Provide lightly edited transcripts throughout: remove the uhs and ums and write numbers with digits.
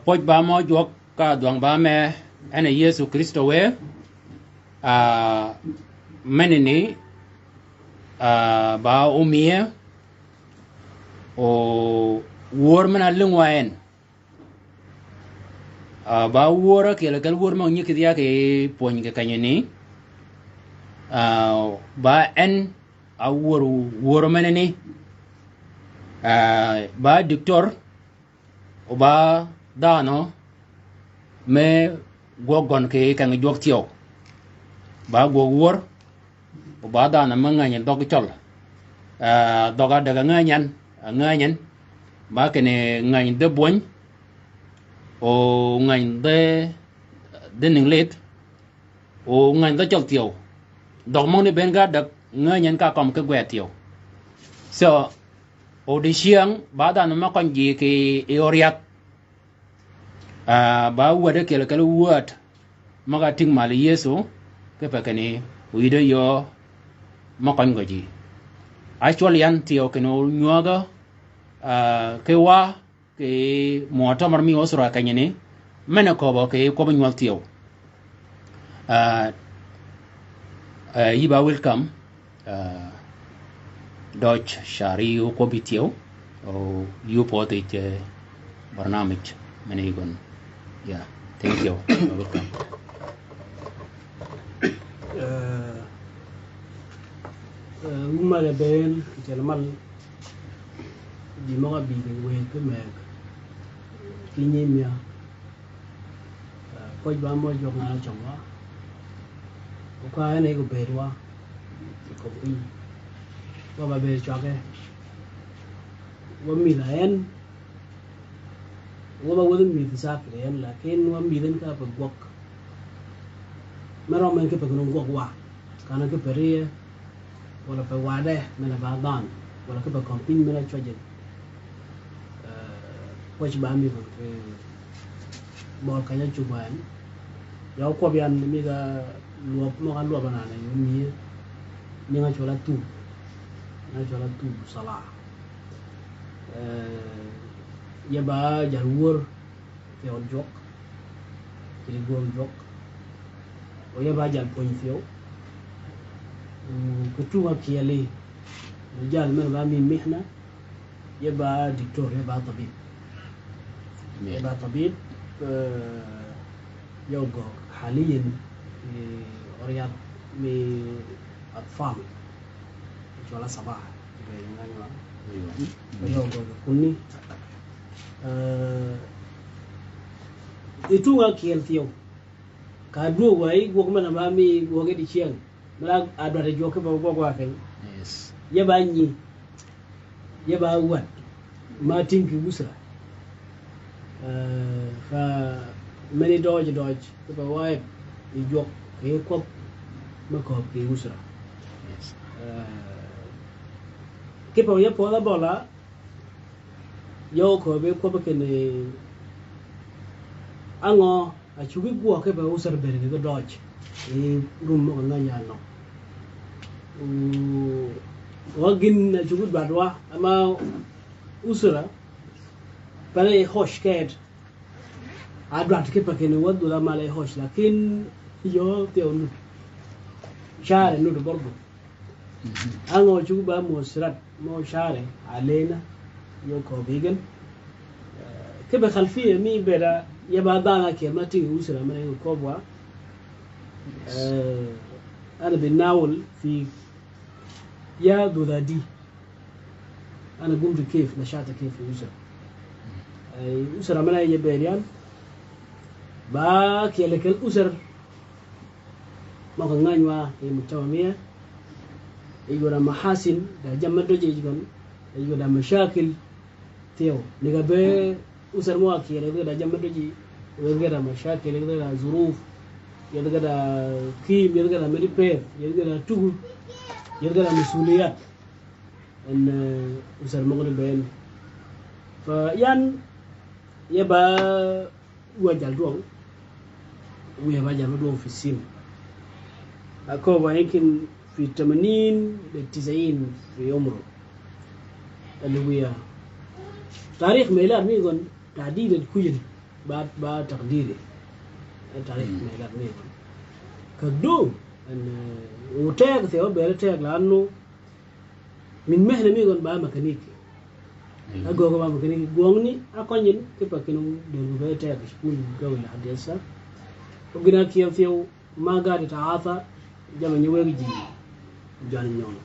poj ba mo jok ka duang ba me ene Yesu Kristo we menini ba umie o wor mana lengwaen ba wora kele kal wor ma nyik dia ke pon ke kanyeni ba en a wor menini ba doctor o ba dano me gogon ke kan jok tio ba go wor o ba dana manganya dog chol doga daga nganyan ba kene ngany de boñ o ngany de ninglet o ngany da chol tio dog mong ni ben ga dak nganyan ka kom ke gwe tio so o de siang ba dana ma kon ji ke eoriat ba wada kele kele word maga ting mal Yesu ke pakane uide yo makon goji actually yan tio ke no nyuaga ke wa ke mota marmi osra kanyene mena ko ba ke ko nyual tio yiba welcome Dutch shari ko bitio o you pote barnamij manigon yeah thank you welcome uma le ben jelmal di mo bi de we ke me ki nyimya ko ba mo jo na chongwa ko ka ne ko berwa ko bi wa ba be chwa ke wa mi la en wa ba wa mi sa ke en la ken wa mi den ka ba gok mero men ke pe no gok wa kana ke perie wala pe wade mena ba dan wala ke ba kompin mena choje ko ci ba mi ko bol kanya chuban yaw ko bian mi ga luop mo kan luop na ne mi ni nga chola tu sala ya ba jalwur ke on jok ke gol jok o ya ba jal pon fio كتوها كيالي رجال من رامي مهنة يبقى دكتور يبقى طبيب يبقى طبيب يوقع حاليا رياض من أطفال إن شاء الله صباح يوقع كوني كتوها كيالتيو كادو واي وكمان رامي وكدي شيء mala adwa joke ba go gwa fen yes yeba nyi yeba wat martin ki busra fa many dodge ko ba way i jok ke ko ma ko ki busra yes ke pa ye po la bola yo ko be ko ba ke ne ango a chugi gwa ke ba usar ber ke dodge rum mo nga nyano wagin na jugud badwa ama usura pale hosh ked adrat ke pakene wadu la male hosh lakin yo te onu share no do borgo ango jugu ba mo sirat mo share alena yo ko bigan ke be khalfiya mi bera yaba dana ke mati usura mane ko bwa أنا بناول في يا دودادي أنا قمت كيف نشاط كيف في أسرة أسرة منا يبيريان باك يلك الأسر ما كان غنوا في مجتمعية يقول محاسن ده جمع دوجي يقول مشاكل تيو نقبل أسر مواكي يقول جمع دوجي يقول مشاكل يقول ظروف يلقى كيم يلقى مريبير يلقى توه يلقى مسؤوليات ان اسر مغربين فيان يبا وجال دوم ويبا جال دوم في السن اكو يمكن في 80 ل 90 في عمره اللي ويا تاريخ ميلاد ميغون تعديل الكوين ba taqdiri tarikh meegat meegon كدوم ان وتاج ثياب بيرتاج لانه من مهنه ميغون با ميكانيكي اغوغو با ميكانيكي غوني اكونين كيبا كينو دو بيرتاج شكون غاوي حديثا وغنا كيو فيو ما غادي تعاطى جام ني ويغي جي جان نيون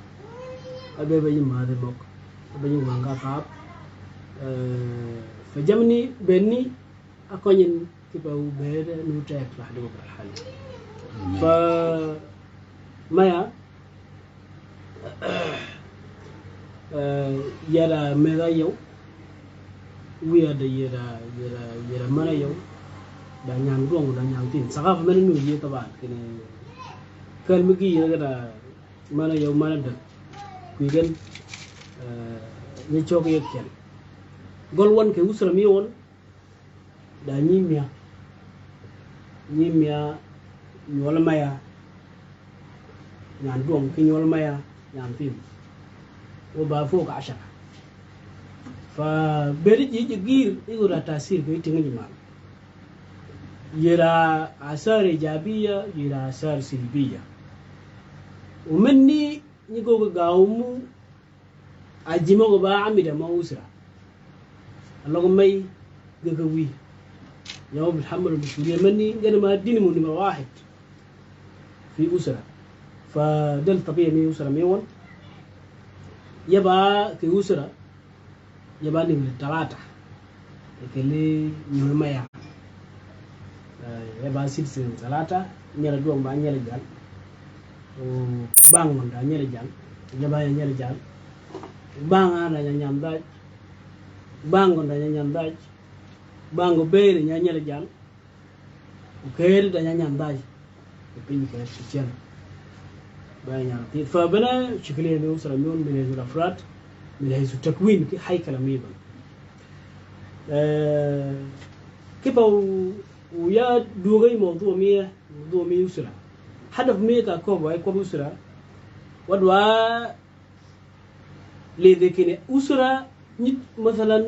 ابي بي ما دي بوك ابي وانغا فاب فجمني بني اكونين كيبا بير نو تاج لحد بكره الحال ف مايا يرى ماذا يو ويا يرى مانا يو دا نيان دوم دا نيان تين سقاف من نوجي طبعا كان مكي يرى مانا يو مانا دا كويجن نيشوك يكيان قول وان كي وسر ميون دا نيميا ñol maya ñaan doom ki ñol maya ñaan fim wo ba fo ka ashaka fa beri ji gir igura tasir ko tingi mal yira asar ijabiya yira asar silbiya umanni ni go gawmu ajima go ba amida ma usra Allah may gaga wi يوم بتحمل المسؤولية مني أنا ما أديني من نمرة واحد في أسرة فده الطبيعي من أسرة ميون يبقى في أسرة يبقى نمرة 3 اللي نمرة مايا يبقى 6 3 نيرة دوم بقى نيرة جال وبانغون دا نيرة جال يبقى نيرة جال بانغ أنا نيام داج بانغون دا نيام داج bango bere nyanya le jang ukere da nyanya ndai pini ka chichen banya ti fa bana shikli ne usra mion min haythu al-afrad min haythu takwin ki haykal miban كيبا ويا دوغي موضوع مية أسرة هدف مية كاكوب واي كوب أسرة ودوا لذلك أسرة مثلا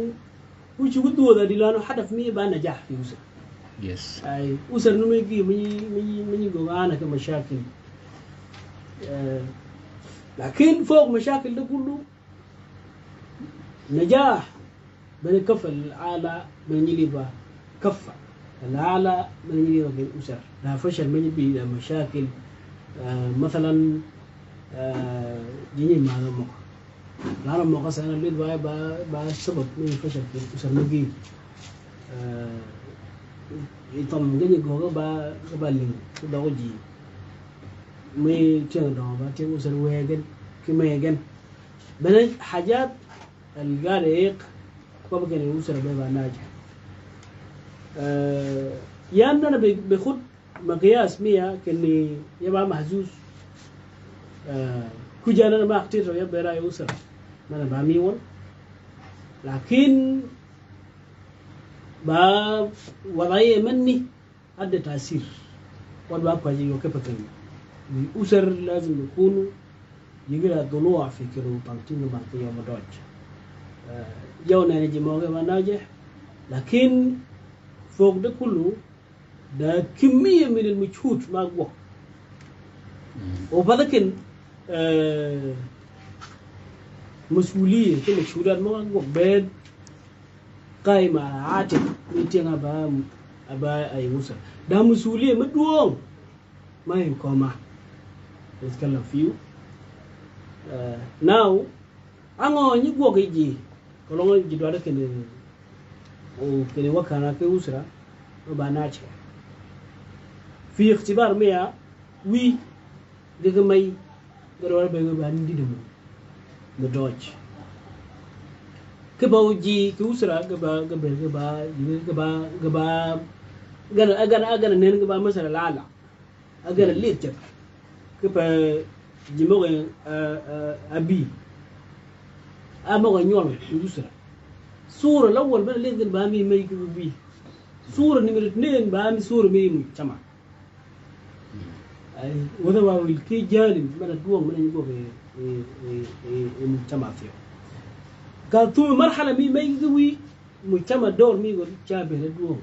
وش بدو ذا دلانو هدف مية بقى نجاح في أسرة. Yes. أي أسرة نميجي مني جوانا كمشاكل لكن فوق مشاكل ده كله نجاح بنكفل العالة من يليبا كفة العالة من يليبا في الأسر لا فشل من يبي مشاكل مثلا جيني ما هذا مق لا ما قص أنا اللي با سبب من الفشل في الأسر نجي يطلع جيني جوجا با لين كده وجي مي تيان دوا تيان أسر ويجن كم يجن بنا حاجات الجاريق كم كان الأسر بيبقى ناجح يامنا أنا بخد مقياس مية كني يبقى محزوز كجانا أنا ما أختار يبقى رأي أسر أنا بعميون لكن با وضعي مني أدى تأثير وضع كويس وكيف كان الأسر لازم يكونوا يقدر الضلوع في كيلو بانتين بانتين يوم دوج يونا نجي موجة ناجح لكن فوق ده كله ده كمية من المجهود ما قوة وبذكر مسؤولية كمسؤوليات ما قوة بعد قائمة على عاتق ميتين أبا أي مسر ده مسؤولية مدوم ما ينكما نتكلم فيه now أنا نيجوا كيجي kalau gitu ada kene wakana ke usra banache fi ikhtibar miya wi daga mai garwar bai ga ban didimu da dodge ke bawji ke usra gaba agana ne gaba masara lala agana lete ke pa jimo abi أما غنيون يسرى صورة الأول بنا لازم بامي ما يكون بيه صورة نمرة 2 بامي صورة مي مجتمع وهذا هو الكي جانب من الدوام من يبغى في المجتمع فيه كان ثم مرحلة مي ما يقوي مجتمع دور مي يقول شابه الدوام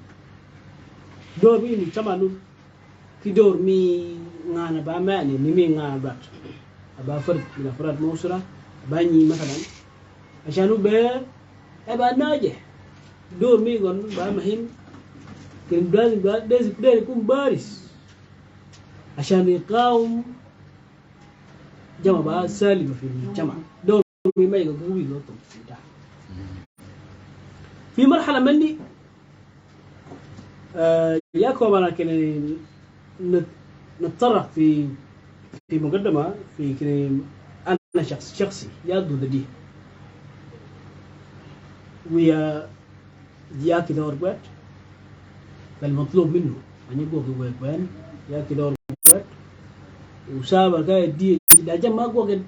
دور مي مجتمع نو في دور مي غانا با ماني نمي غانا بات أبا فرد من أفراد موسرة باني مثلا عشانو بير أبا ناجح دور مي غن با مهم كان لازم يكون بارز عشان يقاوم جماعة سالمة في المجتمع دور مي ما يقوي لوطن في مرحلة مني ياكو أنا كنا نتطرق في مقدمة في كنا أنا شخصي يادو دي ويا ياكي دور بات فالمطلوب منه أن يقوى في ويكوان ياكي دور بات وسابر كاي دي دا ما قوى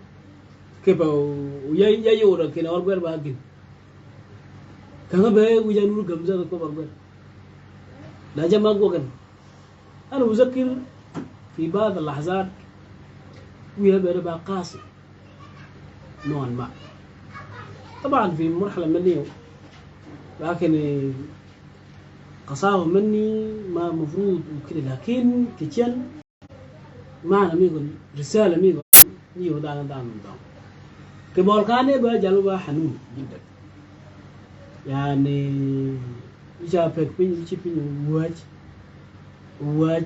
كيف ويا يورا كنا دور بات باقين كان بقى ويا نور جمزة كو دور بات دا ما قوى أنا أذكر في بعض اللحظات ويا بقى قاسي نوعا ما طبعا في مرحلة مني لكن قصاوة مني ما مفروض وكذا لكن كتشن معنا ميقول رسالة ميقول يو دانا دانا كبول كاني بقى جالو بقى حنون جدا يعني إيشا بيك بين إيشي بين واج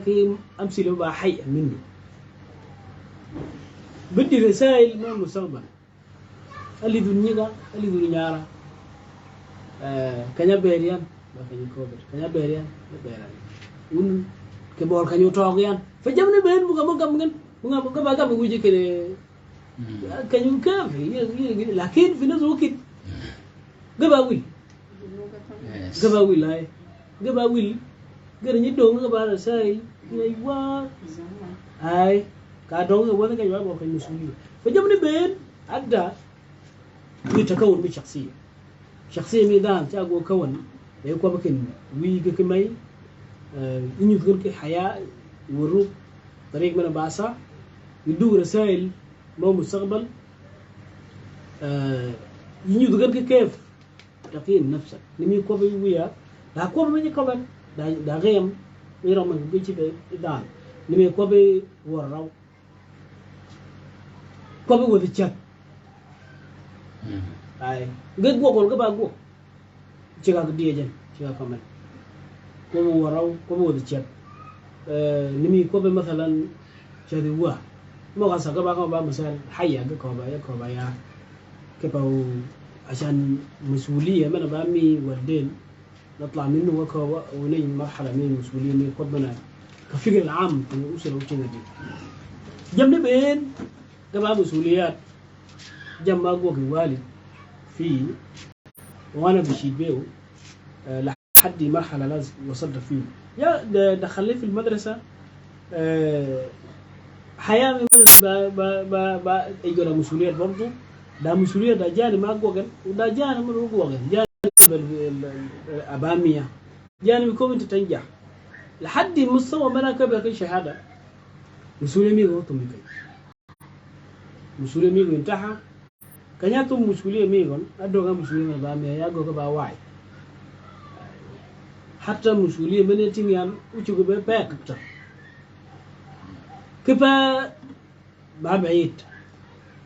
كي أمسي له بقى حي مني بدي رسائل ما مستقبل اللي دنيا اللي دنيا kanya berian ba kanya kober kanya berian ba beran un ke bor kanyo togian fa jamne ben buga buga ba gam wuji kene kanyo ka fi lakin fi nazo kit gaba wil lai gaba wil gara ni dong gaba da sai ai wa ai ka dong ga wani kanyo ba kanyo suli fa jamne ben adda يتكون من شخصية ميدان تاقو كون يكون ممكن ويجي كماي إني تقول حياة وروح طريق من باسا يدو رسائل مو مستقبل إني تقول كيف تقييم نفسك نمي كوبي ويا لا كوبي مني كوبي دا غيم يرام من بيجي بدان نمي كوبي وراو كوبي وذي ay gëj gogol ga ba go ci ga dié jen ci ga famal ko mo waraw ko mo di ciat nimi ko be مثلا جدي وا mo ga sa ga ba مثلا حيا ga ko ba ya كيفو عشان مسؤوليه من بامي والدين نطلع منه وكو وني مرحله من المسؤوليه من قدنا كفكر العام في الاسره وكذا دي جنب بين قبل مسؤوليات جنب ما والد في وانا بشيد بيه لحد مرحله لازم وصلت فيه يا دخلني في المدرسه حياه من المدرسه يجرى مسؤوليات برضه ده مسؤوليه ده جاني ما جوجل وده جاني من جوجل جاني اباميه جاني بكم انت تنجح لحد مستوى ما كبر كل شهاده مسؤوليه ميغو تمكن مسؤوليه ميغو انتهى كان يتم مسؤولية ميغون أدوغا مسؤولية بامية ياغوغا باواي حتى مسؤولية من يتميان وشوغو بيباك كيفا بعيد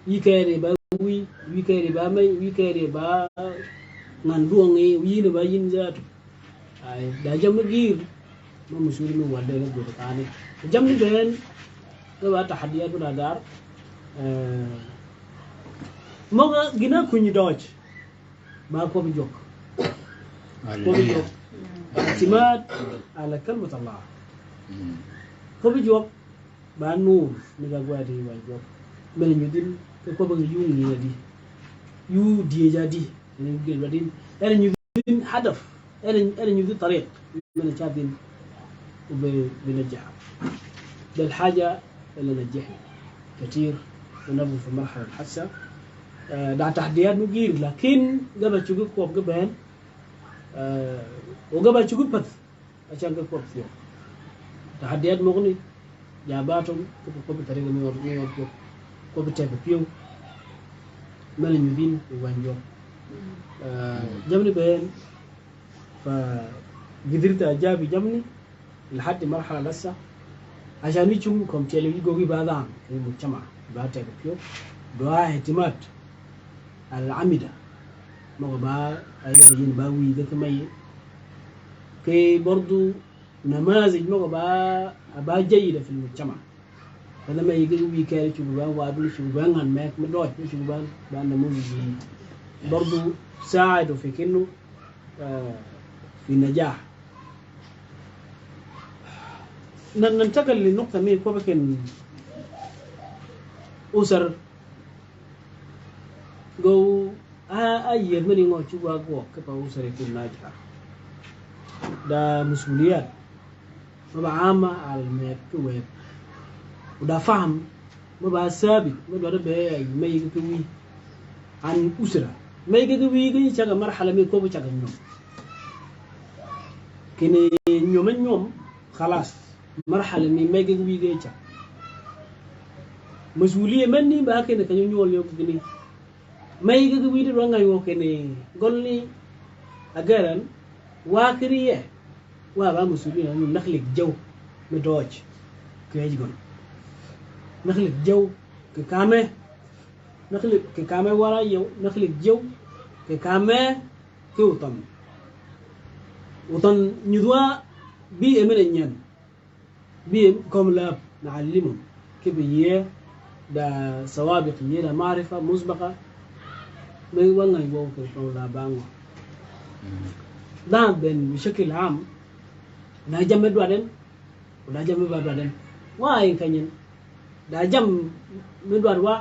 يكاري باوي يكاري بامي يكاري با ناندوغي ويين با ينزاتو دا جام غير ما مسؤولية من والدين غوغا تاني جام بين غوا تحديات بنا دار موغا جينا كوني دوج ما كو بجوك اعتماد على كلمة الله كو بجوك با نور نيغا غوادي واجوك من يدين كو بغي يوني دي يو دي جادي نيغي بدين انا يدين هدف انا يدين طريق من شادين وبنجح ده الحاجة اللي نجحنا كثير ونبغى في المرحلة الحساسة ده تحديات مجير لكن قبل تشوف كوب قبل وقبل تشوف بث عشان كوب فيه تحديات مغني جاباتهم كوب بطريقة ميور كوب تيب فيه مالن يدين وانجو جمني بين ف قدرت أجابي جمني لحد مرحلة لسه عشان يشوفكم تلوي جوجي بعدان في المجتمع بعتقد فيه دعاء اعتماد العمدة ما با أيضا يجين باوي ذاك ماي كي برضو نماذج ما با جيدة في المجتمع فلما يجي ويكاري شبان وابل شبان عن ماك مدوش شبان بان نموذج برضو ساعدوا في كنه في النجاح. ننتقل للنقطة مين كوبكن أسر جو أي مني ما تشوفها جو كبا أسر يكون ناجحة ده مسؤوليات ما بعامة على الميت كويب وده فهم ما بقى ثابت ما بقى بقى ما يجي عن أسرة ما يجي شغل مرحلة مين كوب شغل يوم كني يوم خلاص مرحلة من ما يجي جيتها مسؤولية مني بقى كنا كنيو نقول يوم كني ما يجي ويد رانغ يوم كني قولني أجرن واكريه وابا مسؤولية إنه نخلق جو مدوج كيجي قول نخلق جو ككامة نخلق ككامة ورا يو نخلق جو ككامة كوطن وطن نذوا بي من النيان بي كم لاب نعلمهم كيف هي دا سوابق هي دا معرفة مسبقة ما يقولنا يقول كيف لا بانوا ده بشكل عام ناجم مدوادن وناجم مدوادن واين كنين ناجم مدوادوا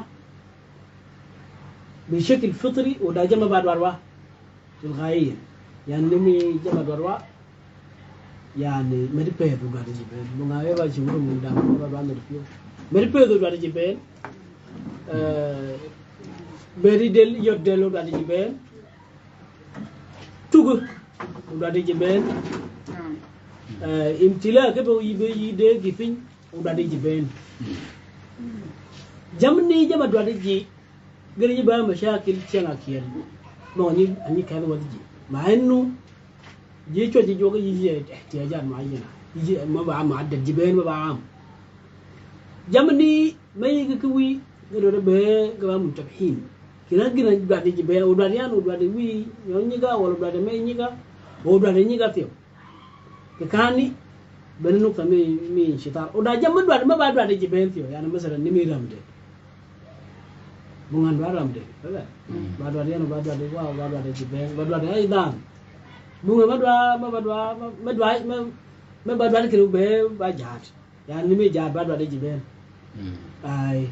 بشكل فطري وناجم مدوادوا تلقائيا يعني نمي جم مدوادوا يعني مريبه دوغا دي جبين مونغا با جيورو موندا با با مريبيو مريبه دوغا دي جبين بيري ديل يودلو دا دي جبين توغو دا دي جبين امتلاك بو يبي دي غيفين دا دي جبين جامني جما دو دي جي غري با مشاكل تشانا كيل موني اني كان ودي مع انه جيتو دي جوغي يجي احتياجات معينه يجي ما بقى معدل جبين ما بقى عام جامني ما يجي كوي غير به غبا منتبهين كنا غنا بعد جبين وداريان ودار وي يونيغا ولا بعد ما ينيغا ودار ينيغا تيو كاني بنو كمي مي شيطان ودا جام بعد ما بعد جبين تيو يعني مثلا نمي رامده بونغان رامده لا بعد داريان بعد واو بعد جبين بعد ايضا bunga madwa kiro be ba jat ya ni me jat ba dwa de jiben ai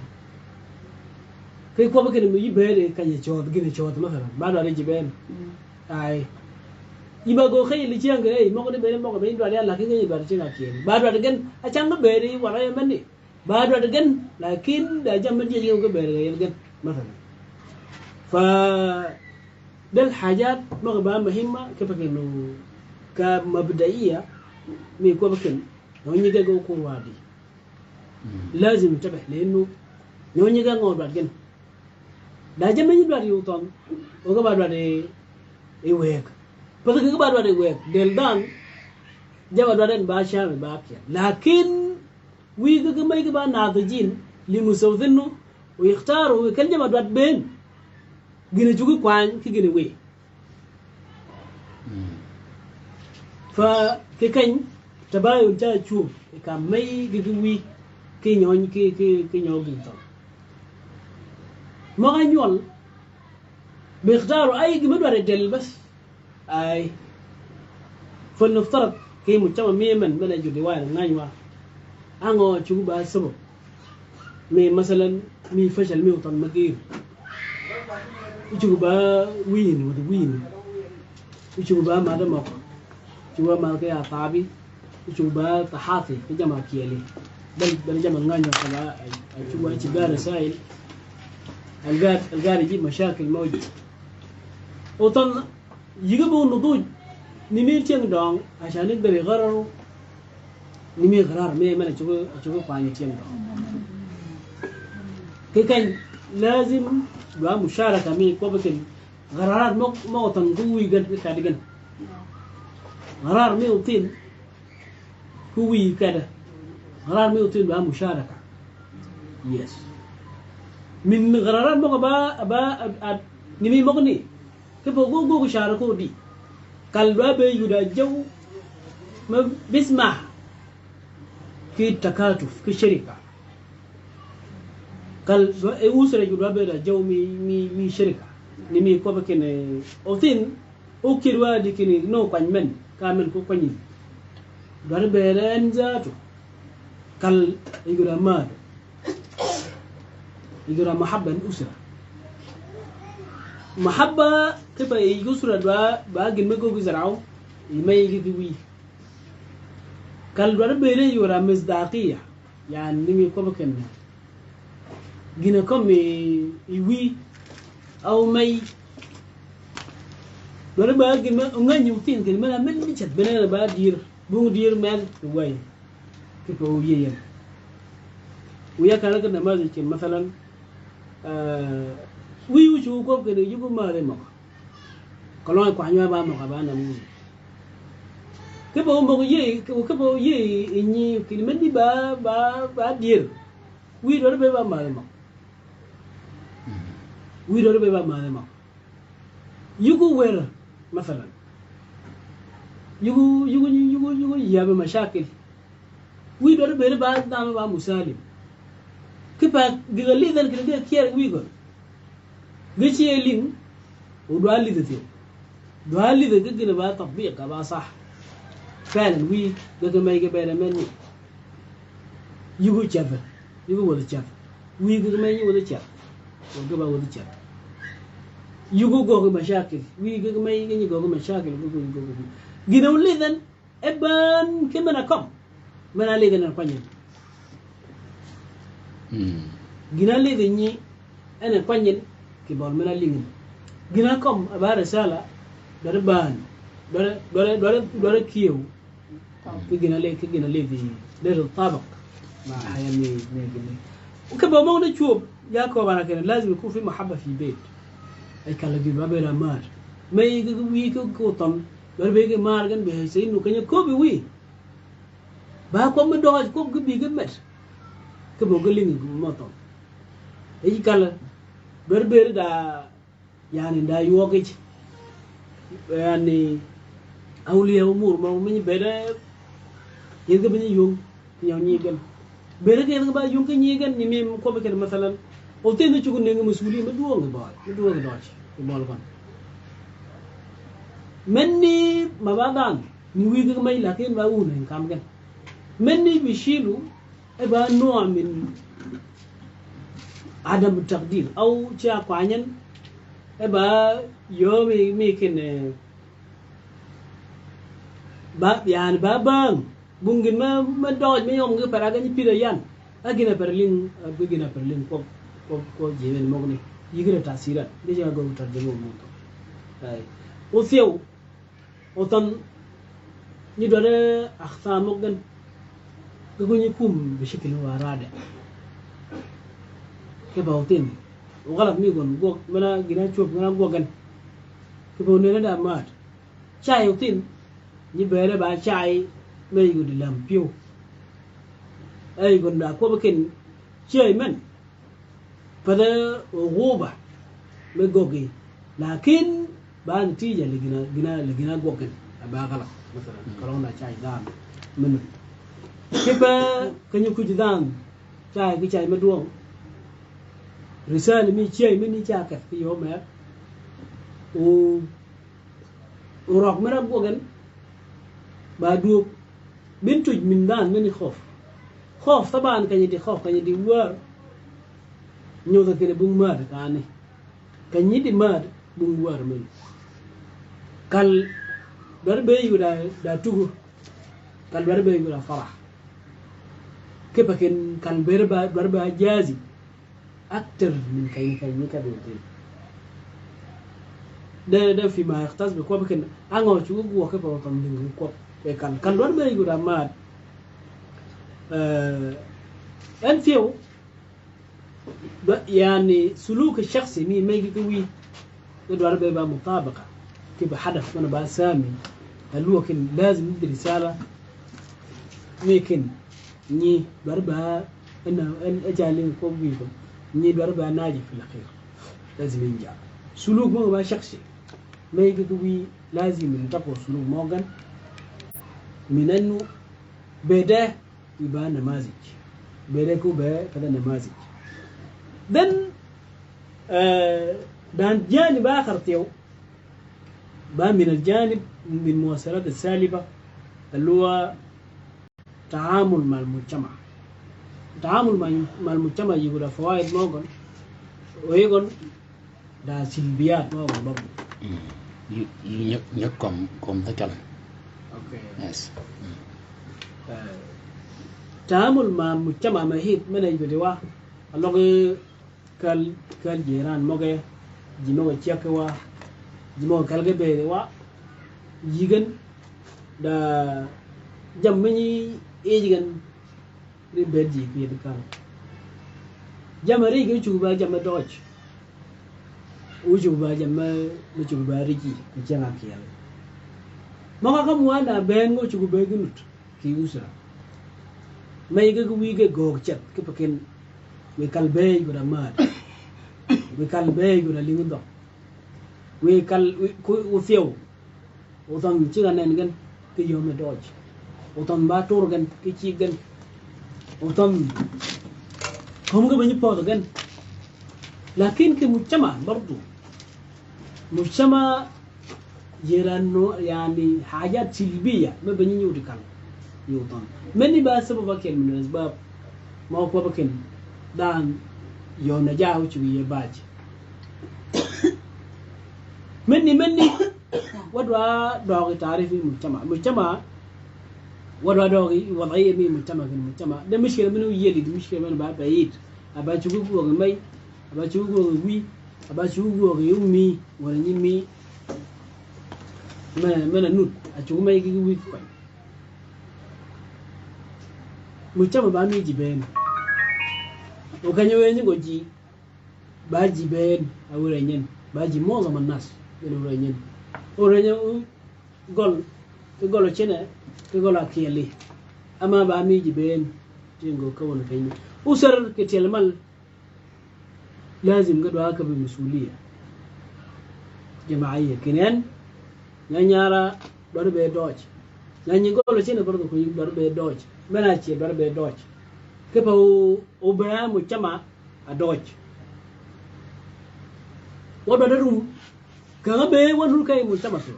kai ko ba kene mi be de kan ye chot gine chot ma fara ba dwa de jiben ai iba go khai li chiang gre mo ko de be mo ko be dwa de la ki ngi dwa de china kien ba dwa de gen a chang be de wa ra man ni ba dwa de gen lakin da jam man je ko be de gen مثلا ف ده الحاجات مغبى مهمة كيف إنه كمبدئية ميكو بكن نوني جا جو كون وادي لازم ننتبه لأنه نوني جا نقول بعد كن لا جمني بعد يوتون وكا بعد يوهك بس كا بعد يوهك دلدان جا بعد باشا بابكيا لكن ويجا كما يجا بعد ناضجين لمسوذنه ويختاروا كل جماعة بعد بين gina jugu kwan ki gina we fa ke kan tabayu ta chu ka mai gigi wi ki nyon ki nyogi to ما غنيول بيختاروا أي مدور الدل بس أي فلنفترض كي مجتمع ميمن من الجدي وين غنيوا أنا شو بقى السبب مي مثلا مي فشل مي وطن مقيم شو بقى وين وده وين شو بقى ما ده موقع شو بقى ما كي أطابي شو بقى تحاطي في جماعة كيالي بل جماعة غنيوا كلا شو بقى تجار رسائل القاري يجيب مشاكل موجود وطن يجيبوا النضوج نميل تيان دون عشان يقدر يغرروا نميل غرار مي من أشوفه قاني تيان دون كي كان لازم بقى مشاركة مي كوبكن غرارات مو وطن قوي قد كادجن قرار ميوتين هوي كده قرار ميوتين بقى مشاركة يس من قرارات بقى با نمي مغني كيف جو شاركوا دي كالبا بيجودا جو ما بيسمع في تكاتف في شركة كال أسرة جودا بيجودا جو مي شركة نمي كوبا كني أوتين أوكيروا دي كني نو كان كامل كو كني دار بيرن ذاته كال يجودا مار يجودا محبة الأسرة محبة كيف يجسر دوا باقي المجو جزراو يما يجي كوي كالدوار بيري يورا مصداقية يعني نمي كوبا كنا جينا كم يوي أو ماي دوار باقي ما أنغان يوتين كنا ما من بيشت بنا با دير بو دير مال كوي كيف هو يين ويا كلا كنا ما زي مثلا ويو شو كوب كده يجيبوا ما له مك kalau aku hanya bawa makanan namun kebawa ye ini kini mesti ba dir wih dorang beba malam wih dorang beba malam yugo wer مثلا yugo ya be mashakil wih dorang beba nama ba musalim kepa digali dan kena dia kiar wigo geci eling udah ali tu دوالي ذا قد بقى تطبيق بقى صح فعلا وي قد ما يجي بين مني يقول شاف يقول ولا شاف وي قد ما يجي ولا شاف وقبل ولا شاف يقول جوه مشاكل وي قد ما يجي جوه مشاكل يقول جينا ولي ذن ابان كم أنا كم من عليه ذن القنين جينا لي ذني أنا قنين كبار من اللين جينا كم أبى رسالة dari ban dari kieu kegina le dari tabak مع حيامي نيجي وكبا ما نشوف يا كوبانا كده لازم يكون في محبة في البيت أي كلا جيب ما بينا مار ما يجي ويك كوتم بر بيجي مار كان بيحسين إنه كان كوبي وي باكم من دوج كوب كبي جمت كبا قليني ما طم أي كلا بر بير دا يعني دا يوقج يعني أولياء أمور ما من بير يجي بني يوم يعني يجي bere ke nga ba yung ke nyigan ni mem ko be ke masalan o te no chugo nenga masuli ma duo nga ba doj ko bol kon menni mabadan ni wi ga mai la ke ba una en kam gan menni bishilu e ba no min adam taqdir aw cha kwanyen e ba yo mi ken ba yan ba bang bungin ma doj me yom ngi paraga ni pira yan agina perlin bugina perlin ko jewen mogni yigira tasira deja go tarjuma mo to ay o fiew o tan ni dore akhta mogan go ni kum بشكل ورادع كباوتين وغلط ميغون go mala gina chop mala gogan kebo ne da mat chai utin ni bere ba chai ما يقول لهم بيو أي يقول لا كوبا كن شيء من فده غوبة مجوجي لكن بعد تيجي لقينا جوجن أبغى غلط مثلا كلامنا شيء دام منه كيف كن يكون دام شيء مدوم رسالة مي شيء مني شاكر في يوم ما وراك مرة جوجن بعدو بنتج من دان من خوف طبعا كان يدي خوف كان يدي وار نيوذا كده بون مار كاني كان يدي مار بون وار من كال بربي ودا توغو كال بربي ودا فرح كيف كان بربا جازي اكتر من كاين كدوتين ده فيما يختص بكوب كان انو تشوغو كيف وطن دين كوب كان دور ما يقول أماد أنفيو يعني سلوك الشخصي مي ما يجي كوي دور بيبقى مطابقة كيف حدث من باسامي لكن لازم ندي رسالة ممكن ني بربها إن أجالين كوبيكم ني بربها ناجي في الأخير لازم ينجح سلوك ما شخصي ما يقوي لازم نتقو سلوك موغن من إنه بده يبقى نماذج بده كوبا كذا نماذج then ده جانب آخر تيو بقى من الجانب من المؤثرات السالبة اللي هو تعامل مع المجتمع التعامل مع المجتمع يقول فوائد موجود ويقول ده سلبيات موجود برضه يكم ذكر اوكي yes التعامل مع المجتمع ما هي من يقول وا اللغة كال جيران موجود جمو تشكوا جمو كالجي بيوا يجن da jammani ejigan ribeji fi dikar jamari ge chuba jamma doj ujuba jamma chuba riki kujanga kiyal maka kam wanda ben go chuba ginut ki usra mai ge wi ge go chat ke paken we kalbe go da mad we kalbe go da lindo we kal u fiu o tan chiga nen gan ke yome doj utan ba tur gan ke chi gan utan هم بني بود gan لكن كمجتمع برضو مجتمع جيرانه يعني حاجات سلبية ما بني يودي كان يوطن مني بقى سبب كان من الأسباب ما هو بكن دان يوم نجاه وشوي باج مني ودوا داغي تعرف المجتمع ودوا داغي وضعية من المجتمع ده مشكلة منه يلي ده مشكلة منه بقى بعيد أبى تشوفه وغمي أبى تشوفه وغوي أبى تشوفه وغيومي ولا نيمي من النود أشوفه ما يجي ويك كوي مجتمع بقى ميجي بين وكان يوين يقولي باجي بين أو رينين باجي معظم الناس يقولوا رينين ورينين قول كنا كقول أكيلي أما بقى ميجي بين جنگو كون كيني أسر كتلمل لازم قدوا هكا بمسؤولية جماعية كنين نانيارا ضربة دوج ناني قولوا شنو برضو كي ضربة دوج مناشي ضربة دوج كيف هو أبرا مجتمع دوج وضربة كان بيه ونور كاي مجتمع سو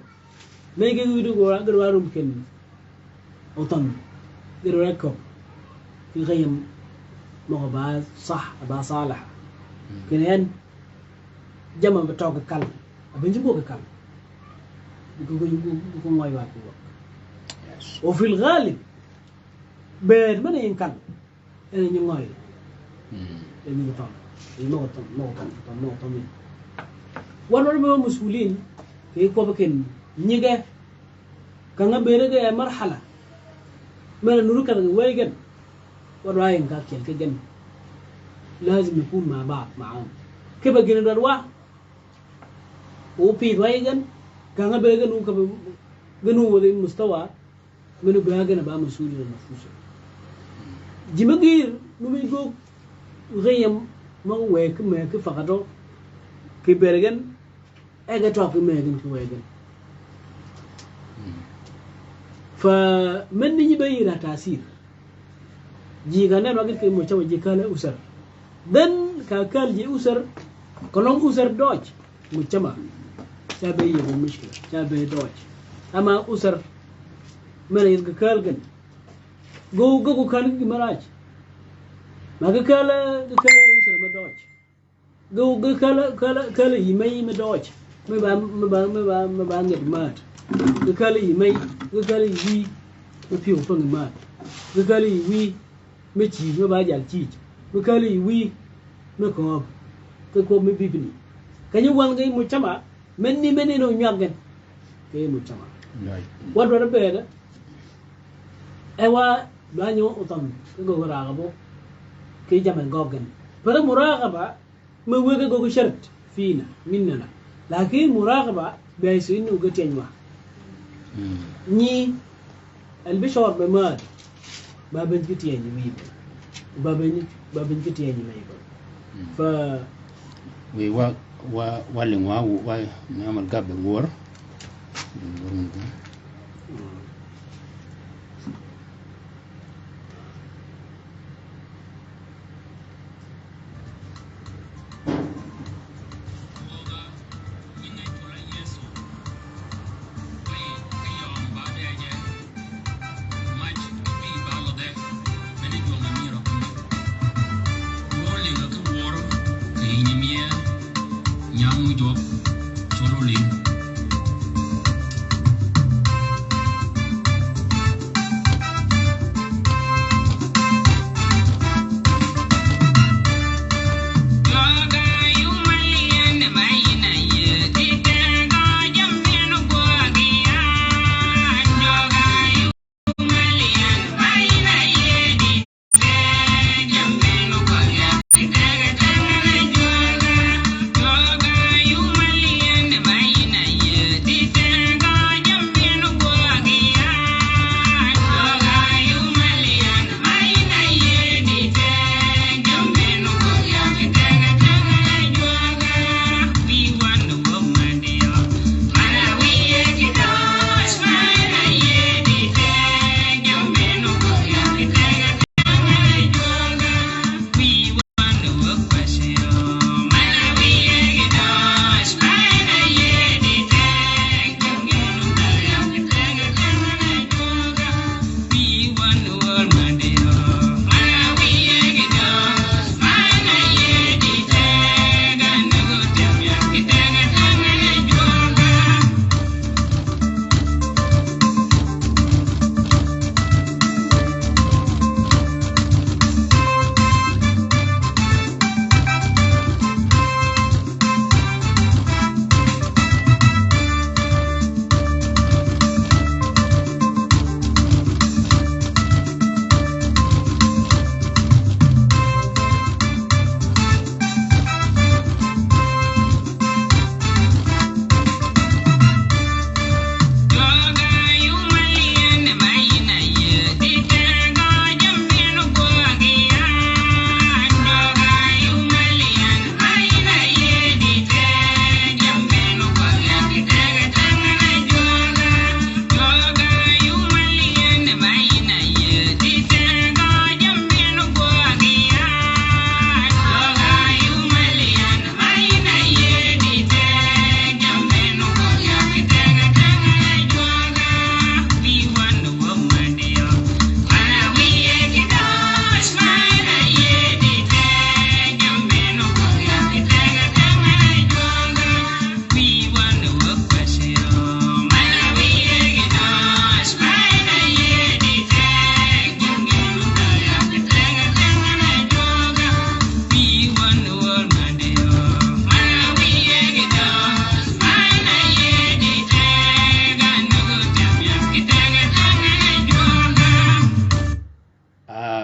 ما يجي يدو قدوا روم كن أوطن قدوا ركب في غيم مغباز صح أبا صالح كنين جمع بتوع كل أبنجبوك كل بيكون ما يواجهوا وفي الغالب بير من ينكل أنا ينغاي إني بطل نقطة مين ونربي مسؤولين في كوبكين نيجا كنا بيرجع مرحلة من نروك الويجن وراين كاكيل كجن لازم نكون مع بعض معاهم كيف جن دروا وبيد ويجن كنا بيجن وكب جنوا ذي المستوى منو بيجن بقى مسؤول النفوس جمعير نميجو غيم ما هو ما كفقته كبيرجن أجا تعرف ما يجن كويجن فمن يجي بيرا تأثير jika nen wakil ke mo chawa jikala usar dan kakal ji usar kolong usar doj mo chama sabe yi mo mishkila sabe doj ama usar mena yirga kalgan go kan gi maraj maga kala usar ma doj go kala yi mai ma doj me ba nged mat go kala yi mai go kala yi mo piu fang mat go kala yi me chi me ba jal chi me kali wi me ko me bibni kanyu wan ngai mo chama menni no nyagen ke mo chama wado da beda ewa banyo utam go ra gabo ke jaman gogen para muraqaba me wega go shart fina minna lakin muraqaba baysu inu gatenwa ni البشور بمار ما بنجتي يعني ميب ما بنجتي يعني ميب ف we wa lingwa wa ngamal gabe wor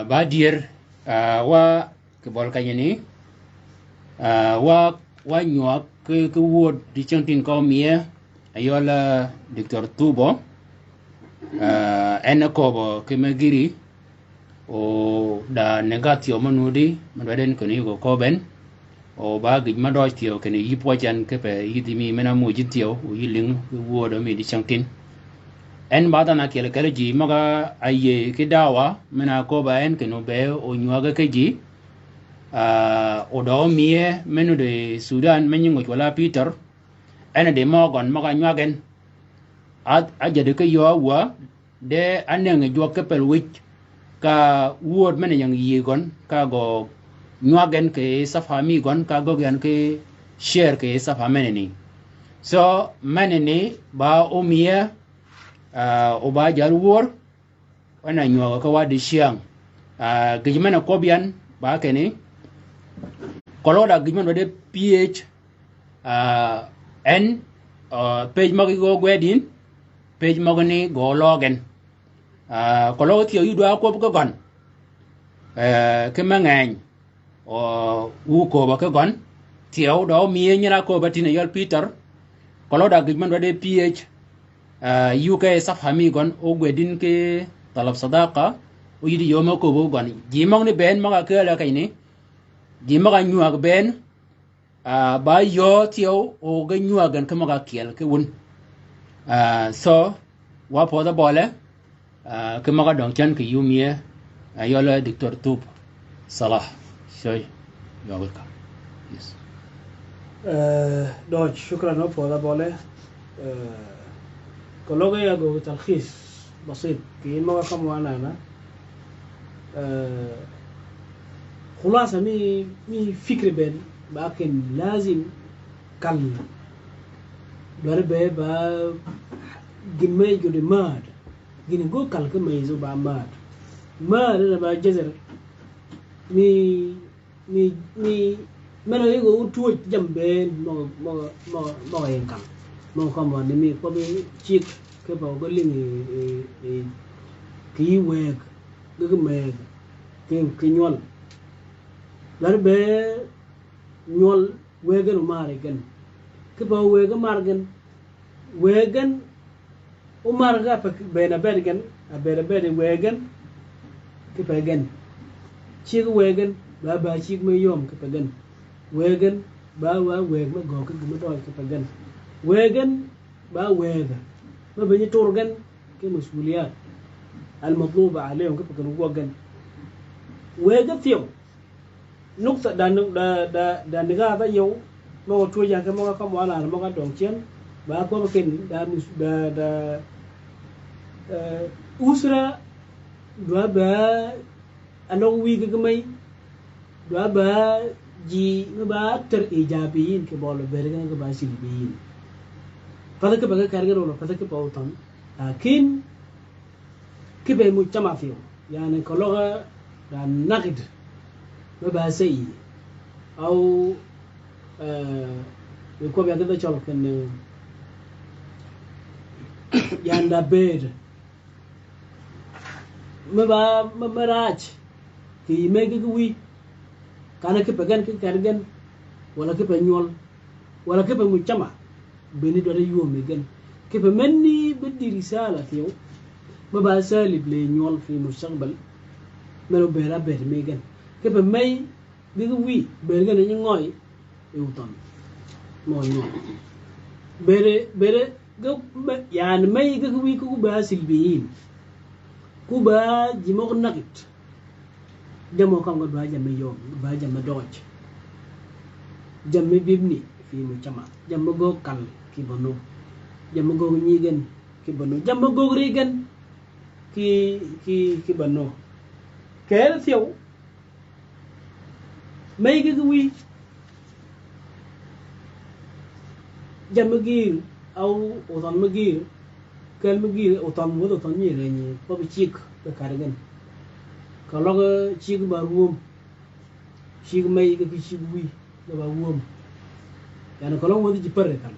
badir wa ke bol kayeni wa nyuak ke wod di chantin ko mie ayola Dr. Tubo en ko bo ke magiri o da negatio manudi manwaden ko ni ko ben o ba gi ma do tio ke ni yipo jan ke pe yidimi mena mo jitio o yiling wod mi di chantin en bada na kele kele ji maga aye ke dawa mena ko ba en ke no be o nyuaga ke ji o do mie menu de Sudan menyu wala Peter en de mogon maga nyuagen aja de ke yo wa de aneng jo ke pel wich ka word mena yang yigon ka go nyuagen ke safa mi gon ka go gan ke share ke safa meneni so meneni ba o mie o ba jar wor wana nyuaga ka wadi siang gijmana kobian ba kene koloda gijman de ph n page magi go gwedin page magani go logen kolo tiyo yudo ko ko gon ke mangan o wu ko ba ka gon tiyo do mi nyira ko batine yol Peter koloda gijman de ph UK صفحة ميغون أو غدين كي طلب صداقة ويدي يوم كوبو غني جيمون ني بين ما كلا كايني جيما نيوغ بين با يو تيو او نيوغن كما كيل كون so wa po da bole كما دون كان كي يوميه يلا دكتور توب صلاح شوي يا welcome yes دوج شكرا نو فوضى بوله كلوغا ياغو تلخيص بسيط كي ما كم وانا خلاصة مي فكر بين لكن لازم كل دربه با جمي جود ماد جين جو كل كم يزو با ماد با جزر مي mana yego tuo jambe mo enkam mo kama ni mi ko bi chik ke ba go lingi ki weg go meg ken kinyol darbe nyol wegen mare gen ke ba wega margen wegen o marga pa bena bergen a bena bede wegen ke pa gen chik wegen ba chik me yom ke pa gen wegen ba wa weg ma go ke ma do ke pagan wegen ba wega ma bani turgan ke mas'uliyat al matluba عليهم ke pagan wogan wega tiyo nukta da niga ba yow ma to ya ke ma ka mo ala ma ka dong chen ba ko ken da usra do ba ano wi ke mai do ba ji ba ter ijabiyin ke bolo bergan ke ba silbiyin pada ke baga kargar wala pada ke pautan lakin ke be mujtama fiyo yani ko loga da naqd ma ba sayi au ko be ga chol ken yanda bed ma ba maraj ki mege wi kana ke pagan ke kargan wala ke panyol wala ke mujtama beni do yo megan ke menni bidi risala tiyo ma ba salib le nyol fi mustaqbal melo bera ber megan ke may digu wi bergan ni ngoy eutan mo nyol bere go yani may digu wi ku ba silbiyin ku ba jimo nakit jamo kam ga ba jamme yom ba jamme doj jamme bibni fi mu chama jamme go kal ki bono jamme go nyigen ki bono jamme go rigen ki bono ker thiyo may ga wi jamme gir au otan magir kal magir otan mo otan ni reni ko bi chik ka kargan kalau ke cik baruam cik mai ke cik wi ke baruam yani kalau mau dijiper kan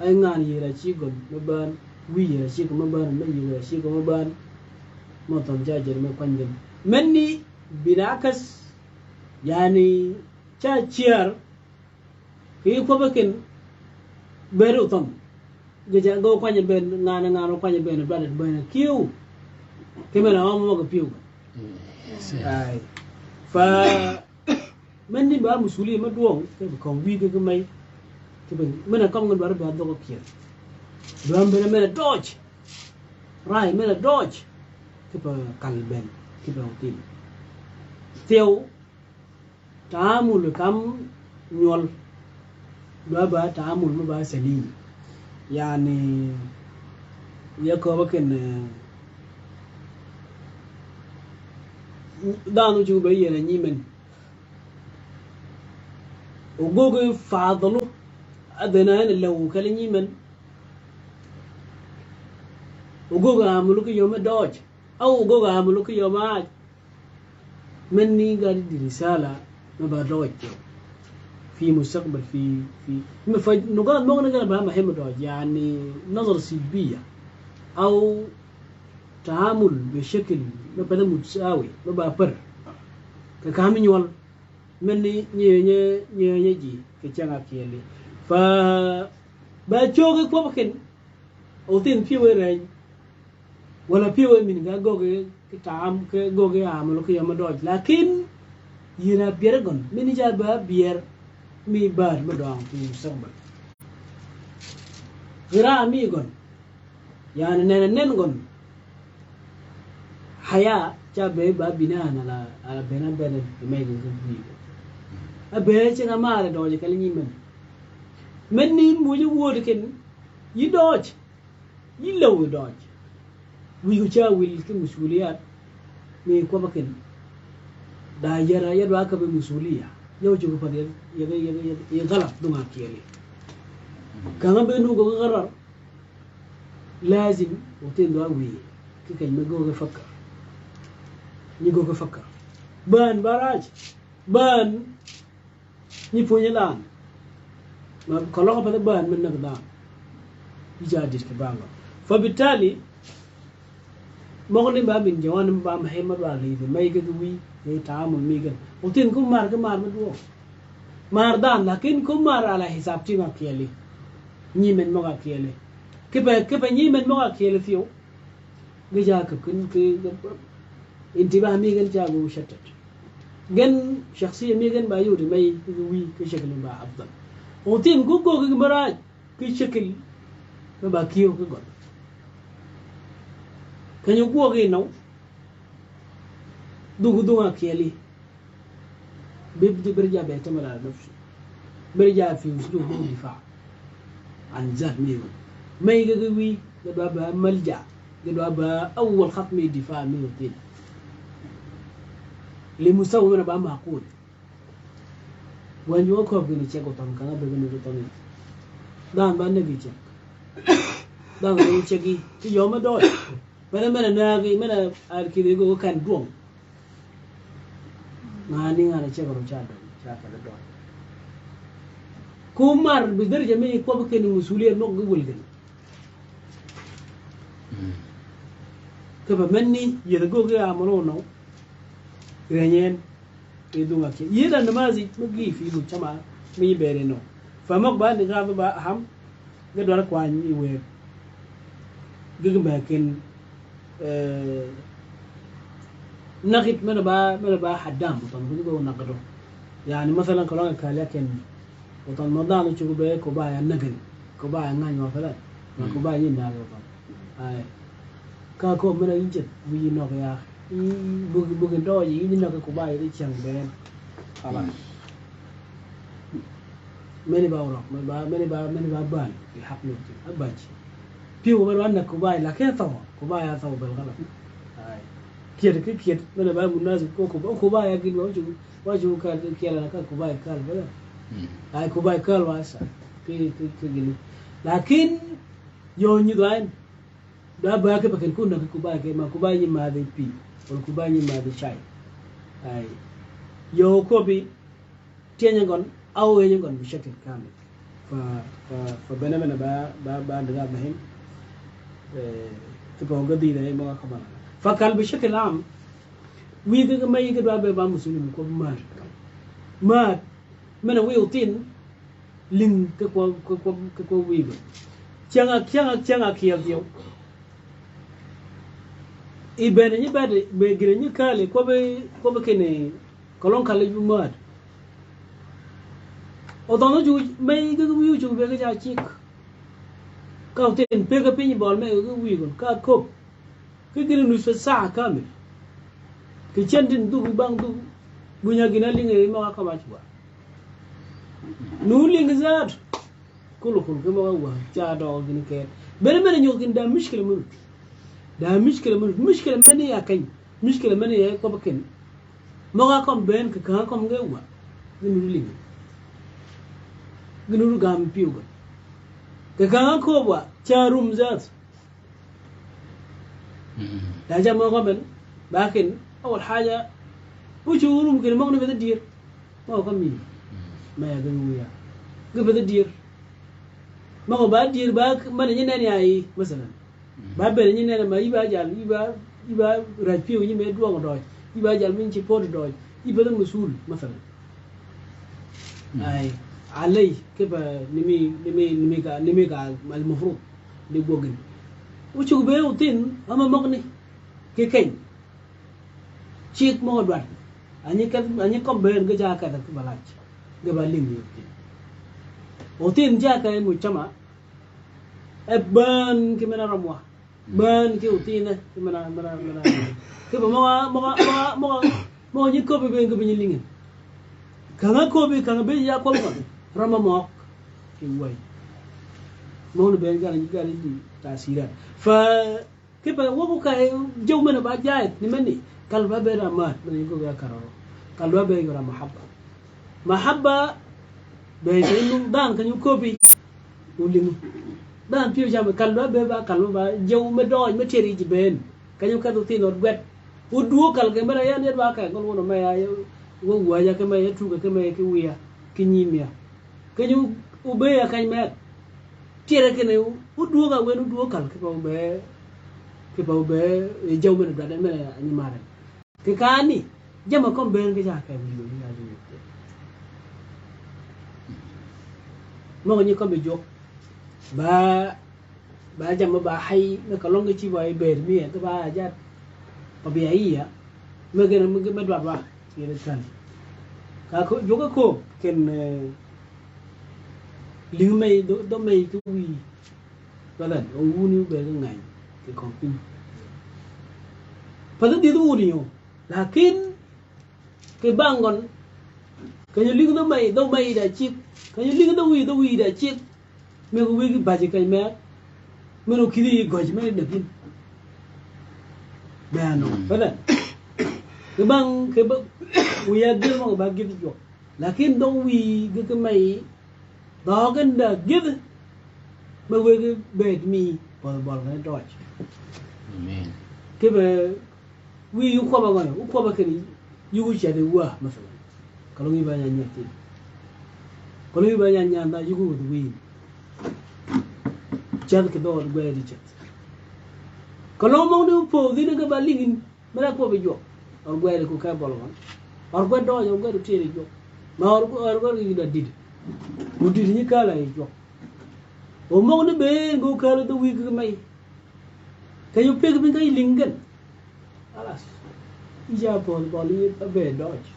ay ngan yira cik gon maban wi ya cik maban mai yira cik maban motam jajar me kwanjam menni binakas yani cha ciar ki ko bakin beru tom geja go kwanjam ben ngana kwanjam ben badat ben kiu كمان هم موقف فيه اي ف من دي بقى مسؤوليه ما دوم كان ويغا كماي كبن من كم من بار بعد دوك كير دوام بنا من دوج راي من دوج كبا كالبن كبا تيم تيو تعامل كم نيول بابا تعامل ما بقى سليم يعني يكو بكن دانو جو بينا نيمن وجوجو فاضلو أدنان لو كلا نيمن وجوجو عملوك يوم دوج أو جوجو عملوك يوم عاد مني قال دي رسالة ما بدوج في مستقبل في نقاط مغنى قال بها مهم دوج يعني نظر سلبية أو تعامل بشكل ما بدا متساوي ما بابر ككامن يول مني ني جي كيتشانا كيلي ف با جوغ كو بكن وتين في وين ولا في وين من جوجي كتام كجوجي عملوا كي يوم دوج لكن ينا بيرغن من جابا بير مي بار مدوام في المستقبل غير ميغن يعني ننغن حياة جابا بناء على بناء ميغن كبير أبى شيء ما على دوج كلني مني موجود ووركن يدوج يلو دوج ويجا ويلك مسؤوليات مي كوبكن دا يرا يدوا كب مسؤولية يو جو بدي يغلط دوما كيري كان بينو غرر لازم وتين دوا وي كي مجو يفكر نيجو يفكر بان باراج بان نيفوني لان ما كلام بدأ بان من نقدام يجادل كبانغ فبالتالي مغني بام من جوان بام محمد وعلي ما يقدوي يتعامل ميجن وتين كم مار مدوه مار دان لكن كم مار على حساب تيما كيالي ني من مغا كيالي كيف ني من مغا كيالي فيو جاك كن انتباه ميجن جابو شتت جن شخصية ميجن بايودي ما يقدوي كشكل ما أفضل وتين كوكو كمراج كشكل ما باكيو كقول كان يقول غينو دوغا كيالي بيبدي برجع بيعتمد على نفسه برجع في اسلوب الدفاع عن ذات ميغن ما يقدوي قدوا ملجأ قدوا اول خط من الدفاع من الدين لمستوى من بقى معقول وان يوكو بني تشيكو تام كان بغني توني دان بان نبي تشيك دان بني تشيكي في يوم دول mana nagi mana arkide go kan duong mani ngana chekaro chado chaka da do kumar bidar jami ko bake ni musuliyar no go wulgan kaba manni yeda go ga amano no renyen edu ngake yeda namazi mugi fi mu chama mi bere no famak ba ni ga ba ham ga dora kwani we gigba ken نقد من با حدام وطن بيقولوا نقدو يعني مثلا كلام كالكن وطن مضان تشوفوا بيه كوبايا نقل كوبايا ناني مثلا ما كوبايا ينا وطن هاي كاكو من ينجد وينو يا بوغ دو ينو كوبايا دي تشان بين خلاص مني باورو مني با بان الحق نوتي اباجي بيو من وانا كوبايا لكن ثوا كوبايا ثوا بالغلط هاي كير من بقى مناسب كوبايا قل واجو كان كيلا كان كوبايا كال بلا هاي كوبايا كال واسع في قل لكن يوم يدوين ده بقى كبكن كنا كوبايا كما كوبايا ما هذا بي والكوبايا ما هذا شاي هاي يو كوبي تينيغون أو ينيغون بشكل كامل فبينما بقى ندرب مهم تبقى قديدة ما خبرنا فقال بشكل عام ويجي ما يجي بقى مسلم كم مار من ويوتين لين كقوا ويجي كيانا كياليو إبنني بعد بيجرني كالي كوب كني كلون كالي بمار وطنو جو ما يجي ويجي بيجي جاكيك كاوتين بيجا بيني بال ما يجي ويجي كوب كيكير نوسف ساعة كامل كيشندن دو بان دو بنيا جنا لينغ ما كما تبغى نولينغ زاد كله كما هو جادو جن كير بين نيوكين دا مشكلة مشكلة من يا كين مشكلة من يا كوبكين ما كم بين كان كم جوا نولينغ جنورو جام بيوغا كان كوبا تشاروم زاد لهجة ما قبل لكن أول حاجة وش هو ممكن المغني بدأ دير ما هو كمين ما يقولوا وياه قبل بدأ دير ما هو بعد دير باك ما نجينا نياي مثلا بعد نجينا ما يبقى جال يبقى رجبي ويجي دوام دوج يبقى جال من شيبور دوج يبقى مسؤول مثلا أي علي كيف نمي المفروض لبوجن uchu be utin ama mogni ke ken chik mo dwan ani kom ben ga ja ka da balach ga baling ni utin ja ka mu chama e ban ke mena ramwa ban ke utin ke mena ke mo ni ko be ga bin lingin kana ko be kana be ya ko rama mo ke wai mo ne ben ga ni tasirat fa kipa wako ka jau mana ba jait ni mani kalba be ramat mani ko ga kararo kalba be ga mahabba be sinu dan kan ko bi ulingu dan piu jam kalba be ba jau me do me teri ji ben kan ka to tin or gwet udu kal ga mara ya ne ba ka ngol wono me ya wo wa ya ka me ya tu ka me ke wiya kinyimia kan ube ya kan me tira kene udu ga wen udu kal ke ba ube jau me da me ani mare ke kani jama kom ben ke ja ka bi ya ju mo ni kom be jo ba jama ba hay me ka longa ci boy ber mi ke ba ja pa bi ai ya me gena me dwa ba yene tan ka ko jo ko ken liu mây do mây cái gì đó là ông u niu về cái ngày cái con pin phải đi tu nhiều là cái bang còn cái liu do mây đã chết cái liu do uy đã chết mấy cái bà chỉ cái mẹ mấy nó kia đi gọi mấy được tin bè nó phải là cái bang uy à đưa mà bà kia đi cho là do uy cái mây đó cái là give mà với cái bed mi bỏ cái đôi Amen. cái về we you qua bao nhiêu qua bao cái you sẽ được qua mà sao kalau như vậy nhanya tin kalau như vậy nhanya na you go we chặt cái đó về đi chặt kalau mau đi phố đi cái bali in mà là qua bây giờ ở quê thì cũng cái bỏ lỏng ở quê đó ở quê thì chơi được mà ở quê thì đã đi Udi ni kala ijo. O mo ne be go kala do wi ga mai. Kayo peg bin kay lingen. Alas. Ija pol boli be dodge.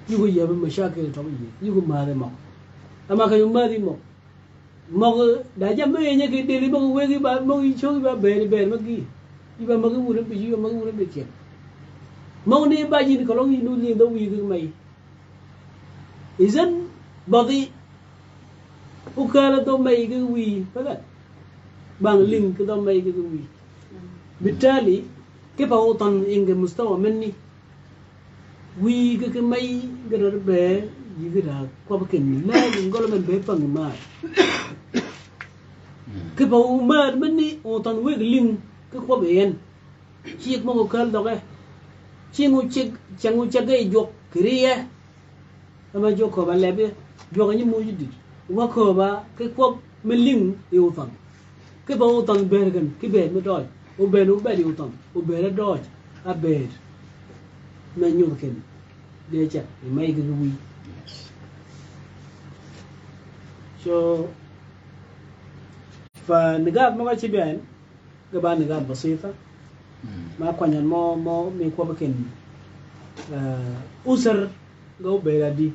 Yugo yabe mashakil to yi. Yugo mare mo. Ama kayo mari mo. Mo da jam me nya ke deli mo we gi ba mo yi cho ba be ma gi. Iba ma gi wure be yi ma gi wure be chen. Mo ne ba yi ni ko lo yi nu li do wi ga mai. Isn't body ukala to mai cái wi phải bằng link cái to mai cái wi بالتالي كيف أوطن إنك مستوى مني وي cái mai cái đó bé gì cái đó qua bất kỳ này mình có là mình bé phần mà cái bao mà مني أوطن وي link cái qua biển chiếc mà ukala đó cái chiếc cái jok kia ama joko ba lebe joga ni moju dit wa ko ba ke ko meling e utan ke ba utan bergen ke be me doy o be no be di utan o be re doy a be me nyu ken de cha e mai ge wi so fa nigat mo ga ci ben ga ba nigat basita ma kwanyan mo me ko ba ken usar go be la di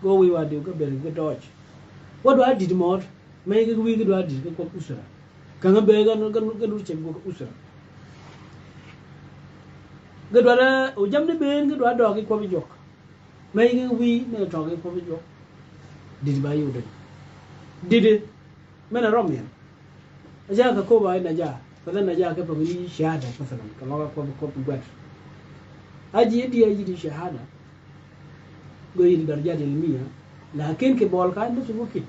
go we wa di go be ga dodge what do I did more may ga we ga di ko usra ka nga be ga no che go usra ga do la o jam ne ben ga do do ko bi jok may ga we ne to ga ko bi jok did ba yu de did mena romian aja ka ko ba na ja fa na ja ka fa ni shahada masalan kama ko gwat aji di shahada goyi darajat ilmiya lakin ke bol kan itu bukit